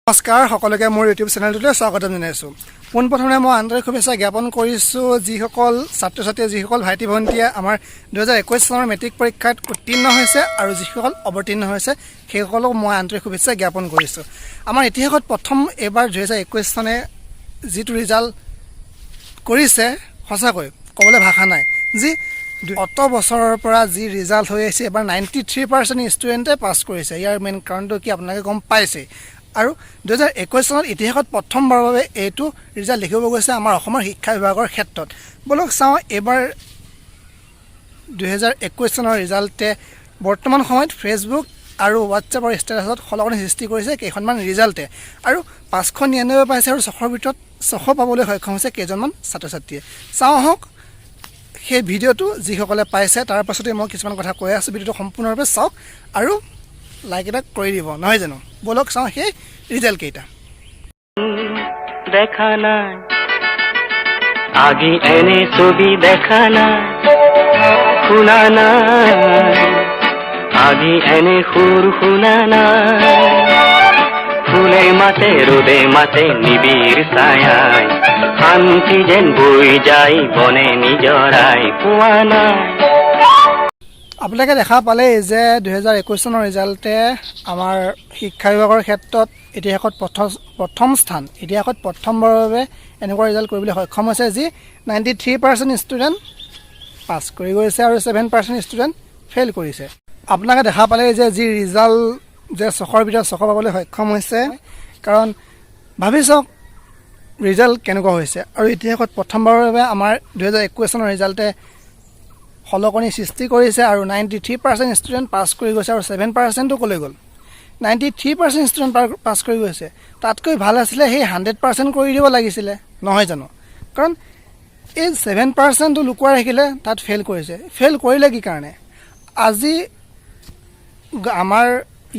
নমস্কাৰ সকলোকে মোৰ ইউটিউব চেনেলটোলৈ স্বাগতম জনাইছোঁ। পোনপ্ৰথমে মই আন্তৰিক শুভেচ্ছা জ্ঞাপন কৰিছোঁ যিসকল ছাত্ৰ ছাত্ৰীয়ে যিসকল ভাইটি ভণ্টিয়ে আমাৰ 2021 চনৰ মেট্ৰিক পৰীক্ষাত উত্তীৰ্ণ হৈছে আৰু যিসকল অৱতীৰ্ণ হৈছে সেইসকলক মই আন্তৰিক শুভেচ্ছা জ্ঞাপন কৰিছোঁ। আমাৰ ইতিহাসত প্ৰথম এবাৰ 2021 চনে যিটো ৰিজাল্ট কৰিছে সঁচাকৈ ক'বলৈ ভাষা নাই। যি অত বছৰৰ পৰা যি ৰিজাল্ট হৈ আহিছে এবাৰ 93% ষ্টুডেণ্টে পাছ কৰিছে। ইয়াৰ মেইন কাৰণটো কি আপোনালোকে গম পাইছে। আৰু 2021 চনত ইতিহাসত প্ৰথমবাৰৰ বাবে এইটো ৰিজাল্ট দেখিব গৈছে আমাৰ অসমৰ শিক্ষা বিভাগৰ ক্ষেত্ৰত। বলক চাওঁ এইবাৰ 2021 চনৰ ৰিজাল্টে বৰ্তমান সময়ত ফেচবুক আৰু হোৱাটছএপৰ ষ্টেটাছত সলনি সৃষ্টি কৰিছে কেইখনমান ৰিজাল্টে। আৰু 599 পাইছে আৰু 600ৰ ভিতৰত 600 পাবলৈ সক্ষম হৈছে কেইজনমান ছাত্ৰ ছাত্ৰীয়ে। চাওঁ আহক সেই ভিডিঅ'টো যিসকলে পাইছে তাৰ পাছতে মই কিছুমান কথা কৈ আছোঁ। ভিডিঅ'টো সম্পূৰ্ণৰূপে চাওক আৰু লাইক এটা কৰি দিব, নহয় জানো? বলক চাওঁ সেই ৰিজাল্ট কেইটা। দেখা নাই আগে এনে ছবি দেখা নাই, শুনা নাই আগে এনে সুৰ শুনা নাই, ফুলে মাতে ৰোদে মাতে নিবিড় ছায়ায়, শান্তি যেন বৈ যায় বনে নিজৰাই পোৱা নাই। আপোনালোকে দেখা পালে যে 2021 চনৰ ৰিজাল্টে আমাৰ শিক্ষা বিভাগৰ ক্ষেত্ৰত ইতিহাসত প্ৰথম স্থান, ইতিহাসত প্ৰথমবাৰৰ বাবে এনেকুৱা ৰিজাল্ট কৰিবলৈ সক্ষম হৈছে যি 93% ষ্টুডেণ্ট পাছ কৰি গৈছে আৰু 7% ষ্টুডেণ্ট ফেইল কৰিছে। আপোনালোকে দেখা পালে যে যি ৰিজাল্ট যে 600ৰ ভিতৰত 600 পাবলৈ সক্ষম হৈছে, কাৰণ ভাবি চাওক ৰিজাল্ট কেনেকুৱা হৈছে। আৰু ইতিহাসত প্ৰথমবাৰৰ বাবে আমাৰ 2021 চনৰ ৰিজাল্টে সলনি সৃষ্টি কৰিছে আৰু 93% ষ্টুডেণ্ট পাছ কৰি গৈছে আৰু 7%টো ক'লৈ গ'ল। 93% ষ্টুডেণ্ট পাছ কৰি গৈছে, তাতকৈ ভাল আছিলে সেই 100% কৰি দিব লাগিছিলে, নহয় জানো? কাৰণ এই 7%টো লুকুৱাই ৰাখিলে, তাত ফেইল কৰিছে। ফেইল কৰিলে কি কাৰণে? আজি আমাৰ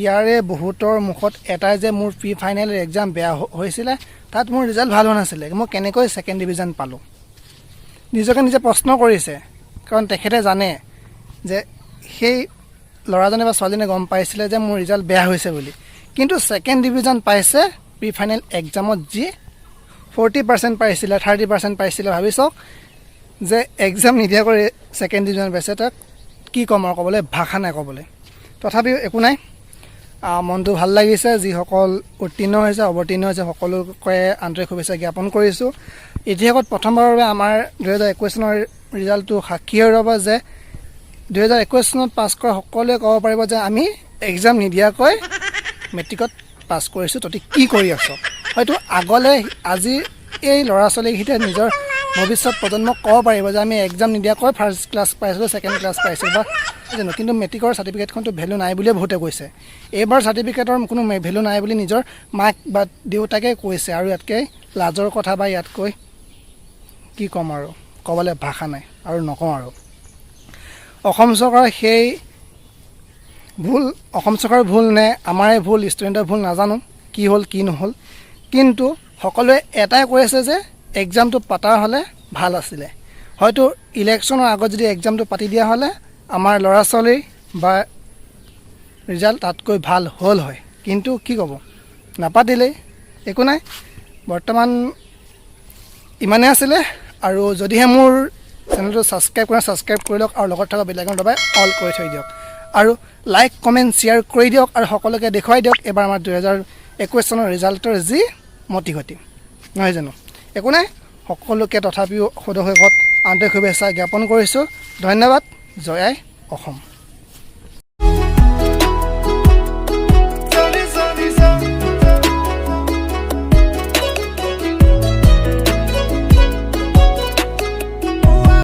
ইয়াৰে বহুতৰ মুখত এটাই যে মোৰ প্ৰি ফাইনেল এক্সাম বেয়া হৈছিলে, তাত মোৰ ৰিজাল্ট ভাল হোৱা নাছিলে, মই কেনেকৈ ছেকেণ্ড ডিভিজন পালোঁ। নিজকে নিজে প্ৰশ্ন কৰিছে, কাৰণ তেখেতে জানে যে সেই ল'ৰাজনে বা ছোৱালীজনে গম পাইছিলে যে মোৰ ৰিজাল্ট বেয়া হৈছে বুলি, কিন্তু ছেকেণ্ড ডিভিজন পাইছে প্ৰি ফাইনেল এক্সামত যি 40% পাইছিলে, 30% পাইছিলে। ভাবি চাওক যে এক্সাম নিদিয়াকৈ ছেকেণ্ড ডিভিজন পাইছে, তাক কি ক'ম আৰু ক'বলৈ ভাষা নাই ক'বলৈ। তথাপিও একো নাই, মনটো ভাল লাগিছে। যিসকল উত্তীৰ্ণ হৈছে অৱতীৰ্ণ হৈছে সকলোকে আন্তৰিক শুভেচ্ছা জ্ঞাপন কৰিছোঁ। ইতিহাসত প্ৰথমবাৰৰ বাবে আমাৰ 2021 চনৰ ৰিজাল্টটো সাক্ষী হৈ ৰ'ব যে 2021 চনত পাছ কৰা সকলোৱে ক'ব পাৰিব যে আমি এক্সাম নিদিয়াকৈ মেট্ৰিকত পাছ কৰিছোঁ, তহঁতি কি কৰি আছ। হয়তো আগলৈ আজি এই ল'ৰা ছোৱালীকেইটাই নিজৰ ভৱিষ্যত প্ৰজন্মক ক'ব পাৰিব যে আমি এক্সাম নিদিয়াকৈ ফাৰ্ষ্ট ক্লাছ পাইছিলোঁ, ছেকেণ্ড ক্লাছ পাইছিলোঁ বা জানো, কিন্তু মেট্ৰিকৰ চাৰ্টিফিকেটখনতো ভেলু নাই বুলিয়ে বহুতে কৈছে। এইবাৰ চাৰ্টিফিকেটৰ কোনো ভেলু নাই বুলি নিজৰ মাক বা দেউতাকে কৈছে, আৰু ইয়াতকৈ লাজৰ কথা বা ইয়াতকৈ কি ক'ম আৰু ক'বলৈ ভাষা নাই আৰু নকওঁ আৰু। অসম চৰকাৰৰ সেই ভুল, অসম চৰকাৰৰ ভুল নে আমাৰে ভুল, ষ্টুডেণ্টৰ ভুল নাজানো, কি হ'ল কি নহ'ল, কিন্তু সকলোৱে এটাই কৈ আছে যে এক্সামটো পতাৰ হ'লে ভাল আছিলে। হয়তো ইলেকশ্যনৰ আগত যদি এক্সামটো পাতি দিয়া হ'লে আমাৰ ল'ৰা ছোৱালীৰ বা ৰিজাল্ট তাতকৈ ভাল হ'ল হয়, কিন্তু কি ক'ব, নাপাতিলেই। একো নাই, বৰ্তমান ইমানেই আছিলে। আৰু যদিহে মোৰ চেনেলটো ছাবস্ক্ৰাইব কৰে ছাবস্ক্ৰাইব কৰি লওক আৰু লগত থকা বেল আইকন দবাই অল কৰি থৈ দিয়ক, আৰু লাইক কমেণ্ট শ্বেয়াৰ কৰি দিয়ক, আৰু সকলোকে দেখুৱাই দিয়ক এবাৰ আমাৰ 2021 চনৰ ৰিজাল্টৰ যি মতি গতি, নহয় জানো? একো নাই, সকলোকে তথাপিও সদশেষত আন্তৰিক শুভেচ্ছা জ্ঞাপন কৰিছোঁ। ধন্যবাদ। জয় আই অসম।